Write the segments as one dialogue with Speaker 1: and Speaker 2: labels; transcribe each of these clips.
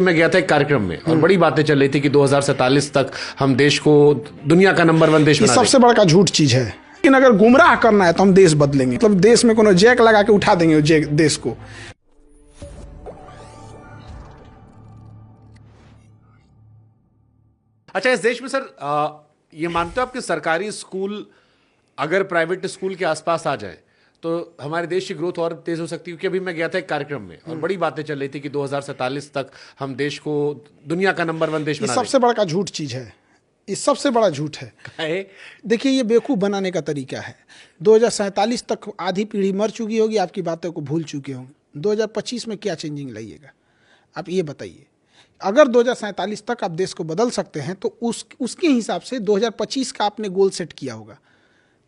Speaker 1: मैं गया था एक कार्यक्रम में और बड़ी बातें चल रही थी कि 2047 तक हम देश को दुनिया का नंबर 1 देश
Speaker 2: ये
Speaker 1: बना
Speaker 2: सबसे बड़ा झूठ चीज है। लेकिन अगर गुमराह करना है तो हम देश बदलेंगे, मतलब देश में कोनो जैक लगा के उठा देंगे देश को।
Speaker 1: अच्छा, इस देश में सर ये मानते हो आप कि सरकारी स्कूल अगर प्राइवेट स्कूल के आसपास आ जाए तो हमारे देश की ग्रोथ और तेज हो सकती है? क्योंकि अभी मैं गया था एक कार्यक्रम में और बड़ी बातें चल रही थी कि 2047 तक हम देश को दुनिया का नंबर 1 देश
Speaker 2: ये
Speaker 1: बना
Speaker 2: सबसे बड़ा झूठ चीज है। ये सबसे बड़ा झूठ है। देखिए, ये बेवकूफ़ बनाने का तरीका है। 2047 तक आधी पीढ़ी मर चुकी होगी, आपकी बातों को भूल चुके होंगे। 2025 में क्या चेंजिंग लाइएगा आप ये बताइए। अगर 2047 तक आप देश को बदल सकते हैं तो उसके हिसाब से 2025 का आपने गोल सेट किया होगा,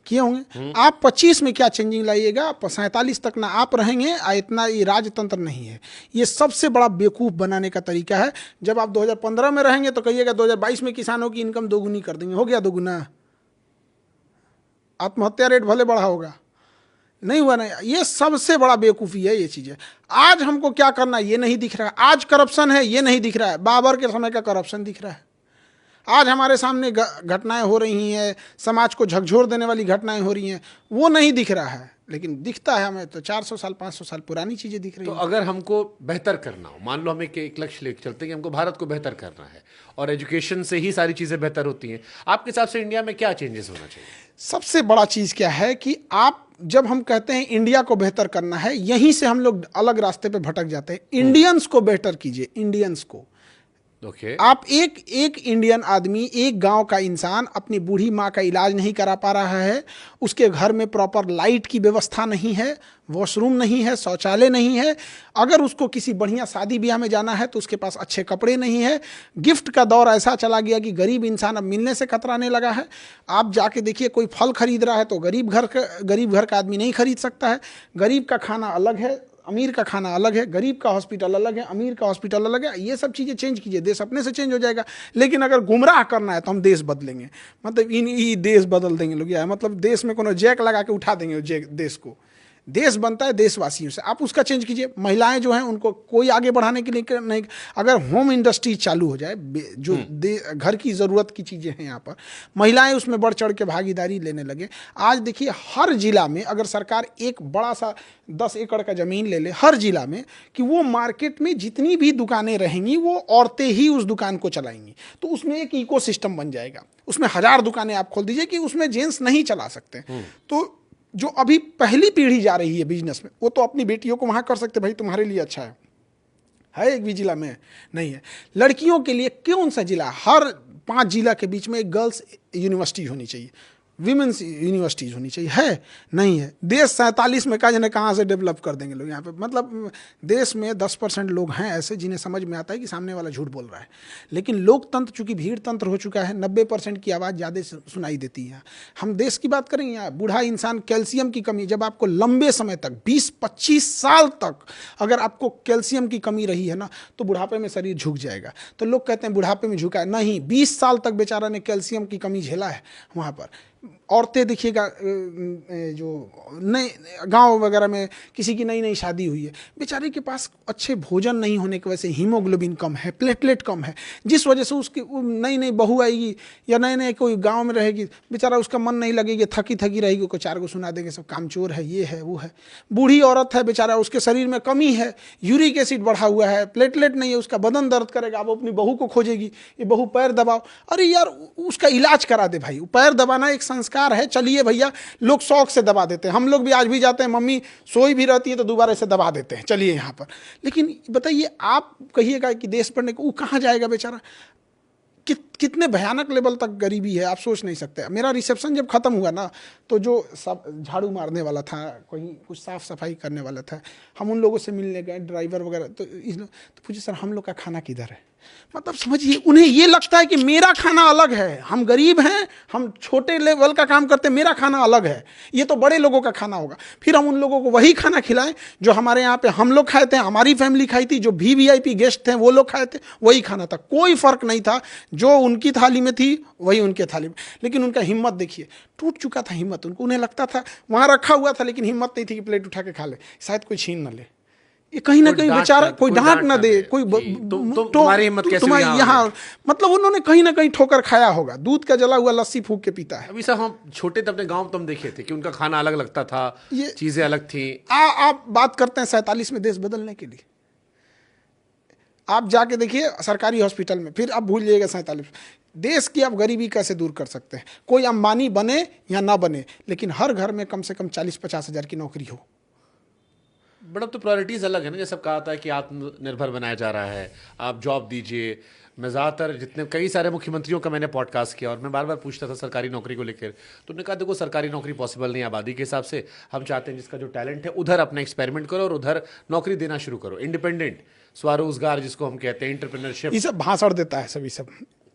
Speaker 2: किए होंगे। आप 25 में क्या चेंजिंग लाइएगा? 47 तक ना आप रहेंगे, इतना ये राजतंत्र नहीं है। ये सबसे बड़ा बेवकूफ़ बनाने का तरीका है। जब आप 2015 में रहेंगे तो कहिएगा 2022 में किसानों की इनकम दोगुनी कर देंगे। हो गया दोगुना? आत्महत्या रेट भले बढ़ा होगा, नहीं हुआ ना। ये सबसे बड़ा बेवकूफ़ी है ये चीज़ें। आज हमको क्या करना है ये नहीं दिख रहा है। आज करप्शन है ये नहीं दिख रहा है। बाबर के समय का करप्शन दिख रहा है। आज हमारे सामने घटनाएं हो रही हैं, समाज को झकझोर देने वाली घटनाएं हो रही हैं, वो नहीं दिख रहा है। लेकिन दिखता है हमें तो 400 साल 500 साल पुरानी चीज़ें दिख रही हैं।
Speaker 1: तो अगर हमको बेहतर करना हो, मान लो हमें एक लक्ष्य लेकर चलते हैं कि हमको भारत को बेहतर करना है और एजुकेशन से ही सारी चीज़ें बेहतर होती हैं, आपके हिसाब से इंडिया में क्या चेंजेस होना चाहिए?
Speaker 2: सबसे बड़ा चीज़ क्या है कि आप जब हम कहते हैं इंडिया को बेहतर करना है, यहीं से हम लोग अलग रास्ते पे भटक जाते हैं। इंडियंस को बेहतर कीजिए, इंडियंस को। आप एक इंडियन आदमी, एक गांव का इंसान अपनी बूढ़ी माँ का इलाज नहीं करा पा रहा है, उसके घर में प्रॉपर लाइट की व्यवस्था नहीं है, वॉशरूम नहीं है, शौचालय नहीं है। अगर उसको किसी बढ़िया शादी ब्याह में जाना है तो उसके पास अच्छे कपड़े नहीं है। गिफ्ट का दौर ऐसा चला गया कि गरीब इंसान अब मिलने से कतराने लगा है। आप जाके देखिए, कोई फल खरीद रहा है तो गरीब घर का आदमी नहीं खरीद सकता है। गरीब का खाना अलग है, अमीर का खाना अलग है। गरीब का हॉस्पिटल अलग है, अमीर का हॉस्पिटल अलग है। ये सब चीज़ें चेंज कीजिए, देश अपने से चेंज हो जाएगा। लेकिन अगर गुमराह करना है तो हम देश बदलेंगे, मतलब ये देश बदल देंगे लोग। या मतलब देश में कोनो जैक लगा के उठा देंगे देश को। देश बनता है देशवासियों से। आप उसका चेंज कीजिए। महिलाएं जो हैं उनको कोई आगे बढ़ाने के लिए नहीं। अगर होम इंडस्ट्री चालू हो जाए, जो घर की ज़रूरत की चीज़ें हैं यहाँ पर, महिलाएं उसमें बढ़ चढ़ के भागीदारी लेने लगे। आज देखिए, हर जिला में अगर सरकार एक बड़ा सा 10 एकड़ का ज़मीन ले ले हर जिला में, कि वो मार्केट में जितनी भी दुकानें रहेंगी वो औरतें ही उस दुकान को चलाएंगी, तो उसमें एक इकोसिस्टम बन जाएगा। उसमें 1000 दुकानें आप खोल दीजिए कि उसमें जेंट्स नहीं चला सकते। तो जो अभी पहली पीढ़ी जा रही है बिजनेस में, वो तो अपनी बेटियों को वहाँ कर सकते, भाई तुम्हारे लिए अच्छा है एक भी जिला में नहीं है। लड़कियों के लिए कौन सा जिला? हर 5 जिला के बीच में एक गर्ल्स यूनिवर्सिटी होनी चाहिए, विमेंस यूनिवर्सिटीज़ होनी चाहिए। है नहीं है। देश 47 में कहाँ से डेवलप कर देंगे लोग यहाँ पे। मतलब देश में 10% लोग हैं ऐसे जिन्हें समझ में आता है कि सामने वाला झूठ बोल रहा है। लेकिन लोकतंत्र चूंकि भीड़ तंत्र हो चुका है, 90% की आवाज़ ज़्यादा सुनाई देती है। हम देश की बात करेंगे, यहाँ बूढ़ा इंसान, कैल्शियम की कमी, जब आपको लंबे समय तक 20-25 साल तक अगर आपको कैल्शियम की कमी रही है ना, तो बुढ़ापे में शरीर झुक जाएगा। तो लोग कहते हैं बुढ़ापे में झुका है, नहीं, 20 साल तक बेचारा ने कैल्शियम की कमी झेला है वहाँ पर। औरतें देखिएगा, जो नए गांव वगैरह में किसी की नई नई शादी हुई है, बेचारे के पास अच्छे भोजन नहीं होने की वजह से हीमोग्लोबिन कम है, प्लेटलेट कम है, जिस वजह से उसकी नई नई बहू आएगी या नए नए कोई गांव में रहेगी, बेचारा उसका मन नहीं लगेगी, थकी थकी रहेगी, को 4 को सुना देंगे सब कामचोर है, ये है वो है। बूढ़ी औरत है, बेचारा उसके शरीर में कमी है, यूरिक एसिड बढ़ा हुआ है, प्लेटलेट नहीं है, उसका बदन दर्द करेगा, वो अपनी बहू को खोजेगी, ये बहू पैर दबाओ। अरे यार, उसका इलाज करा दे भाई। पैर दबाना एक संस्कार है, चलिए भैया, लोग शौक से दबा देते हैं। हम लोग भी आज भी जाते हैं, मम्मी सोई भी रहती है तो दोबारा से दबा देते हैं, चलिए यहाँ पर। लेकिन बताइए, आप कहिएगा कि देश पढ़ने को, वो कहाँ जाएगा बेचारा? कितने भयानक लेवल तक गरीबी है, आप सोच नहीं सकते। मेरा रिसेप्शन जब खत्म हुआ ना, तो जो सब झाड़ू मारने वाला था, कहीं कुछ साफ सफाई करने वाला था, हम उन लोगों से मिलने गए, ड्राइवर वगैरह, तो पूछे सर हम लोग का खाना किधर है? मतलब समझिए, उन्हें ये लगता है कि मेरा खाना अलग है, हम गरीब हैं, हम छोटे लेवल का काम करते हैं, मेरा खाना अलग है, ये तो बड़े लोगों का खाना होगा। फिर हम उन लोगों को वही खाना खिलाएं जो हमारे यहाँ पे हम लोग खाए थे, हमारी फैमिली खाई थी, जो VIP गेस्ट थे वो लोग खाए थे, वही खाना था। कोई फर्क नहीं था, जो उनकी थाली में थी वही उनके थाली में। लेकिन उनका हिम्मत देखिए, टूट चुका था हिम्मत। उन्हें लगता था वहाँ रखा हुआ था, लेकिन हिम्मत नहीं थी कि प्लेट उठा के खा ले, शायद कोई छीन न ले। ये कहीं ना कहीं बेचारा कोई डांट ना दे, कोई
Speaker 1: तुम्हारी हिम्मत कैसे
Speaker 2: यहाँ मतलब उन्होंने कहीं ना कहीं ठोकर खाया होगा, दूध का जला हुआ लस्सी फूक के पीता है।
Speaker 1: अभी साहब हम छोटे थे अपने गांव में, तुम देखे थे कि उनका खाना अलग लगता था, चीजें अलग थी।
Speaker 2: आप बात करते हैं 47 में देश बदलने के लिए, आप जाके देखिए सरकारी हॉस्पिटल में, फिर आप भूल जाइएगा 47 देश की आप गरीबी कैसे दूर कर सकते हैं। कोई अंबानी बने या ना बने, लेकिन हर घर में कम से कम 40-50 हज़ार की नौकरी हो।
Speaker 1: बट अब तो प्रायोरिटीज़ अलग है ना, जैसे कहा था कि आत्मनिर्भर बनाया जा रहा है, आप जॉब दीजिए। मैं ज़्यादातर जितने कई सारे मुख्यमंत्रियों का मैंने पॉडकास्ट किया और मैं बार बार पूछता था सरकारी नौकरी को लेकर, तो उन्होंने कहा देखो सरकारी नौकरी पॉसिबल नहीं आबादी के हिसाब से, हम चाहते हैं जिसका जो टैलेंट है उधर अपना एक्सपेरिमेंट करो और उधर नौकरी देना शुरू करो। इंडिपेंडेंट स्वरोजगार जिसको हम कहते हैं, एंटरप्रेन्योरशिप।
Speaker 2: ये सब भाषण देता है, सभी सब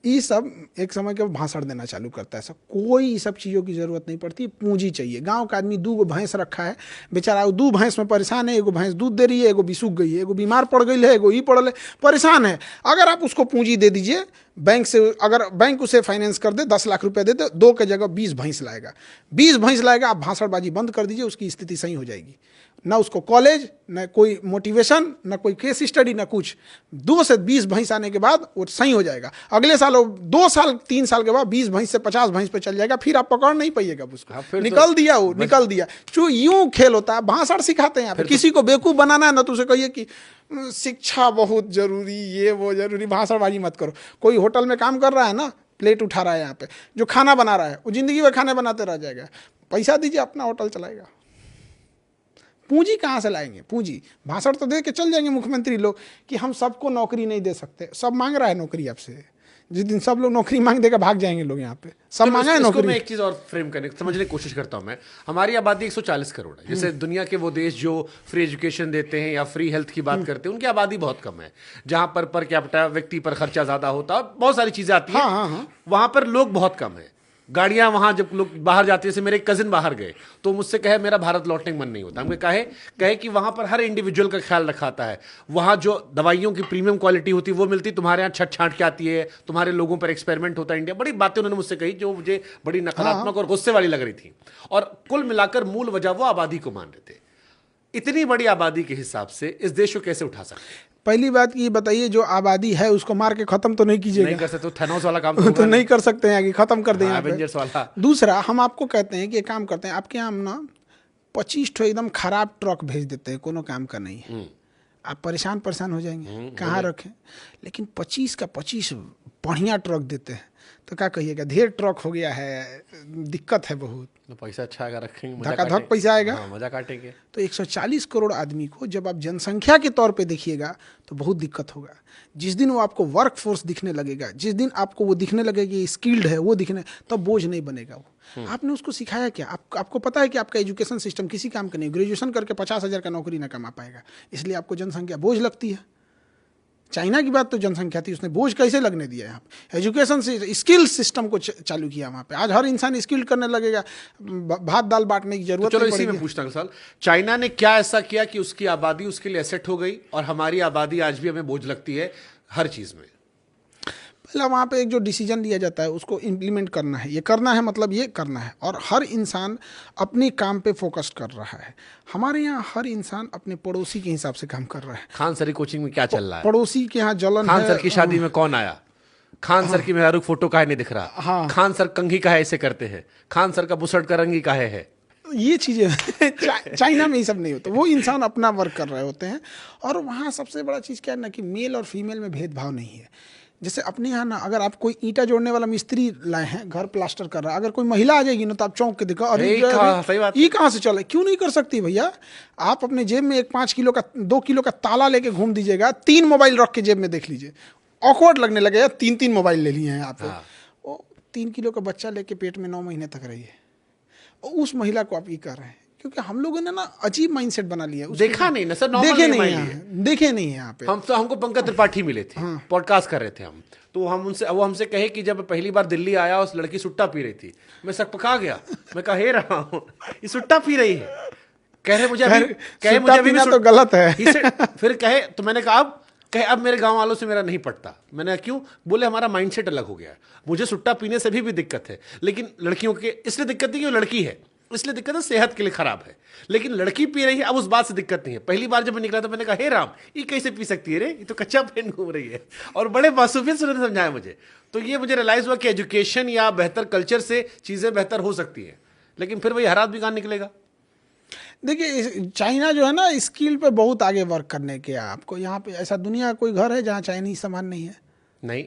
Speaker 2: ये सब एक समय के भाषण देना चालू करता है। सब कोई ये सब चीज़ों की ज़रूरत नहीं पड़ती, पूंजी चाहिए। गांव का आदमी 2 भैंस रखा है, बेचारा 2 भैंस में परेशान है, एगो भैंस दूध दे रही है, एगो बिसूख गई है, एगो बीमार पड़ गई है, एगो ई पड़ल है, परेशान है। अगर आप उसको पूंजी दे दीजिए बैंक से, अगर बैंक उसे फाइनेंस कर दे, 10 लाख रुपए दे दे, 2 के जगह 20 भैंस लाएगा, 20 भैंस लाएगा। आप भाषणबाजी बंद कर दीजिए, उसकी स्थिति सही हो जाएगी। ना उसको कॉलेज, ना कोई मोटिवेशन, ना कोई केस स्टडी, ना कुछ। 2 से 20 भैंस आने के बाद वो सही हो जाएगा। अगले साल 2 साल 3 साल के बाद 20 भैंस से 50 भैंस पे चल जाएगा, फिर आप पकड़ नहीं पाइएगा उसको। निकल दिया वो, निकल दिया। जो यूं खेल होता है, भाषण सिखाते हैं यहाँ पे। किसी को बेवकूफ़ बनाना है ना, तो उसे कहिए कि शिक्षा बहुत जरूरी, ये वो जरूरी, भाषणबाजी मत करो। कोई होटल में काम कर रहा है ना, प्लेट उठा रहा है यहाँ पे, जो खाना बना रहा है वो जिंदगी में खाने बनाते रह जाएगा। पैसा दीजिए, अपना होटल चलाएगा। पूंजी कहाँ से लाएंगे? पूंजी भाषण तो दे के चल जाएंगे मुख्यमंत्री लोग कि हम सबको नौकरी नहीं दे सकते। सब मांग रहा है नौकरी आपसे, जिस दिन सब लोग नौकरी मांग देगा भाग जाएंगे लोग। यहाँ पे सब मांगा है नौकरी।
Speaker 1: मैं एक चीज और फ्रेम करने समझने की कोशिश करता हूँ मैं। हमारी आबादी 140 करोड़ है। जैसे दुनिया के वो देश जो फ्री एजुकेशन देते हैं या फ्री हेल्थ की बात करते हैं, उनकी आबादी बहुत कम है। जहां पर कैपिटा व्यक्ति पर खर्चा ज्यादा होता है, बहुत सारी चीजें आती है। वहां पर लोग बहुत कम है। गाड़ियां वहां जब लोग बाहर जाते हैं, जैसे मेरे कजिन बाहर गए तो मुझसे कहे मेरा भारत लौटने का मन नहीं होता। हमें कहे कि वहां पर हर इंडिविजुअल का ख्याल रखा आता है। वहां जो दवाइयों की प्रीमियम क्वालिटी होती है वो मिलती, तुम्हारे यहाँ छट छांट के आती है, तुम्हारे लोगों पर एक्सपेरिमेंट होता है। इंडिया बड़ी बातें उन्होंने मुझसे कही जो मुझे बड़ी नकारात्मक और गुस्से वाली लग रही थी। और कुल मिलाकर मूल वजह वो आबादी को मान रहे थे। इतनी बड़ी आबादी के हिसाब से इस देश को कैसे उठा सकते?
Speaker 2: पहली बात ये बताइए, जो आबादी है उसको मार के खत्म तो नहीं कीजिएगा।
Speaker 1: नहीं कर सकते, थैनोस वाला काम
Speaker 2: तो नहीं कर सकते हैं कि खत्म कर दें
Speaker 1: एवेंजर्स वाला।
Speaker 2: दूसरा, हम आपको कहते हैं कि एक काम करते हैं, आपके यहाँ ना 25 ठो एकदम खराब ट्रक भेज देते हैं, कोनो काम का नहीं है। आप परेशान हो जाएंगे, कहाँ रखें। लेकिन 25 का 25 बढ़िया ट्रक देते हैं, तो क्या कहिएगा, ढेर ट्रक हो गया है, दिक्कत है बहुत।
Speaker 1: पैसा अच्छा आएगा, रखेंगे,
Speaker 2: धकाधक पैसा आएगा,
Speaker 1: मजा काटेंगे।
Speaker 2: तो 140 करोड़ आदमी को जब आप जनसंख्या के तौर पे देखिएगा तो बहुत दिक्कत होगा। जिस दिन वो आपको वर्क फोर्स दिखने लगेगा, जिस दिन आपको वो दिखने लगेगा कि स्किल्ड है, वो दिखने, तब बोझ नहीं बनेगा वो। आपने उसको सिखाया क्या? आपको पता है कि आपका एजुकेशन सिस्टम किसी काम का नहीं। ग्रेजुएशन करके 50,000 का नौकरी ना कमा पाएगा, इसलिए आपको जनसंख्या बोझ लगती है। चाइना की बात तो जनसंख्या थी, उसने बोझ कैसे लगने दिया? यहाँ पे एजुकेशन से स्किल सिस्टम को चालू किया वहाँ पे। आज हर इंसान स्किल्ड करने लगेगा, भात दाल बांटने की जरूरत
Speaker 1: तो चलो इसी में पूछता हूँ सवाल, चाइना ने क्या ऐसा किया कि उसकी आबादी उसके लिए एसेट हो गई और हमारी आबादी आज भी हमें बोझ लगती है हर चीज में?
Speaker 2: पहला वहाँ पे एक जो डिसीजन लिया जाता है उसको इम्प्लीमेंट करना है। ये करना है मतलब ये करना है, और हर इंसान अपने काम पे फोकस कर रहा है। हमारे यहाँ हर इंसान अपने पड़ोसी के हिसाब से काम कर रहा है।
Speaker 1: खान सर की कोचिंग में क्या चल रहा है?
Speaker 2: पड़ोसी के यहाँ जलन
Speaker 1: खान सर की शादी में कौन आया? खान सर की मेहरारू फोटो काहे नहीं दिख रहा? खान सर कंघी काहे ऐसे करते हैं? खान सर का बुसट का रंगी काहे है?
Speaker 2: ये चीज़ें चाइना में ये सब नहीं होता। वो इंसान अपना वर्क कर रहे होते हैं। और वहाँ सबसे बड़ा चीज़ क्या है ना, कि मेल और फीमेल में भेदभाव नहीं है। जैसे अपने यहाँ ना, अगर आप कोई ईंटा जोड़ने वाला मिस्त्री लाए हैं, घर प्लास्टर कर रहा है, अगर कोई महिला आ जाएगी ना तो आप चौंक के देखो, अरे ये कहाँ से चला? क्यों नहीं कर सकती भैया? आप अपने जेब में एक 5 किलो का 2 किलो का ताला लेके घूम दीजिएगा, 3 मोबाइल रख के जेब में देख लीजिए, ऑकवर्ड लगने लगेगा। 3 मोबाइल ले लिए हैं आप। वो 3 किलो का बच्चा लेके पेट में 9 महीने तक रही है, उस महिला को आप ये कर रहे हैं। क्योंकि हम लोगों ने ना अजीब माइंडसेट बना लिया।
Speaker 1: देखा नहीं ना सर,
Speaker 2: देखे नहीं है यहाँ पे।
Speaker 1: हमको पंकज त्रिपाठी मिले थे, पॉडकास्ट कर रहे थे हम, तो वो हमसे कहे कि जब पहली बार दिल्ली आया उस लड़की सुट्टा पी रही थी। मैं सकपका गया, मैं कह रहा हूँ ये सुट्टा पी रही है। कह रहे मुझे अभी
Speaker 2: तो गलत है।
Speaker 1: फिर कहे तो मैंने कहा अब मेरे गांव वालों से मेरा नहीं पटता। मैंने क्यों? बोले हमारा माइंडसेट अलग हो गया। मुझे सुट्टा पीने से भी दिक्कत है, लेकिन लड़कियों के इसलिए दिक्कत नहीं कि वो लड़की है, इसलिए दिक्कत है, सेहत के लिए खराब है। लेकिन लड़की पी रही है, अब उस बात से दिक्कत नहीं है। पहली बार जब मैं निकला तो मैंने कहा हे राम, ये कैसे पी सकती है रे, ये तो कच्चा पेन घूम रही है। और बड़े मासूमियत से उन्होंने समझाया मुझे। तो ये मुझे रियलाइज हुआ कि एजुकेशन या बेहतर कल्चर से चीजें बेहतर हो सकती हैं। लेकिन फिर वही हालात भी कहाँ निकलेगा।
Speaker 2: देखिए चाइना जो है ना, स्किल पे बहुत आगे वर्क करने के। आपको यहाँ पे ऐसा दुनिया का कोई घर है जहाँ चाइनीज सामान नहीं है?
Speaker 1: नहीं,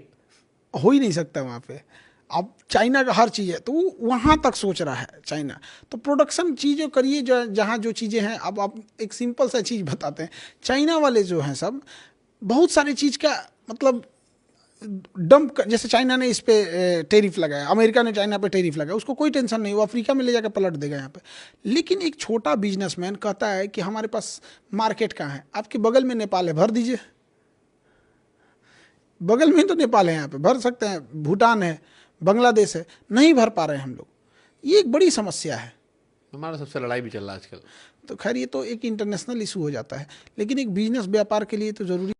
Speaker 2: हो ही नहीं सकता वहाँ पे। अब चाइना का हर चीज़ है, तो वो वहाँ तक सोच रहा है चाइना। तो प्रोडक्शन चीज़ें करिए जो जहाँ जो चीज़ें हैं। अब आप एक सिंपल सा चीज़ बताते हैं, चाइना वाले जो हैं सब बहुत सारी चीज़ का मतलब डंप, जैसे चाइना ने इस पे टेरिफ लगाया, अमेरिका ने चाइना पे टेरिफ लगाया, उसको कोई टेंशन नहीं, वो अफ्रीका में ले जाकर पलट देगा यहाँ पे। लेकिन एक छोटा बिजनेसमैन कहता है कि हमारे पास मार्केट कहाँ है, आपके बगल में नेपाल है, भर दीजिए। बगल में तो नेपाल है, यहाँ पे भर सकते हैं, भूटान है, बांग्लादेश है, नहीं भर पा रहे हैं हम लोग। ये एक बड़ी समस्या है।
Speaker 1: हमारा सबसे लड़ाई भी चल रहा है आजकल।
Speaker 2: तो खैर ये तो एक इंटरनेशनल इशू हो जाता है, लेकिन एक बिजनेस व्यापार के लिए तो जरूरी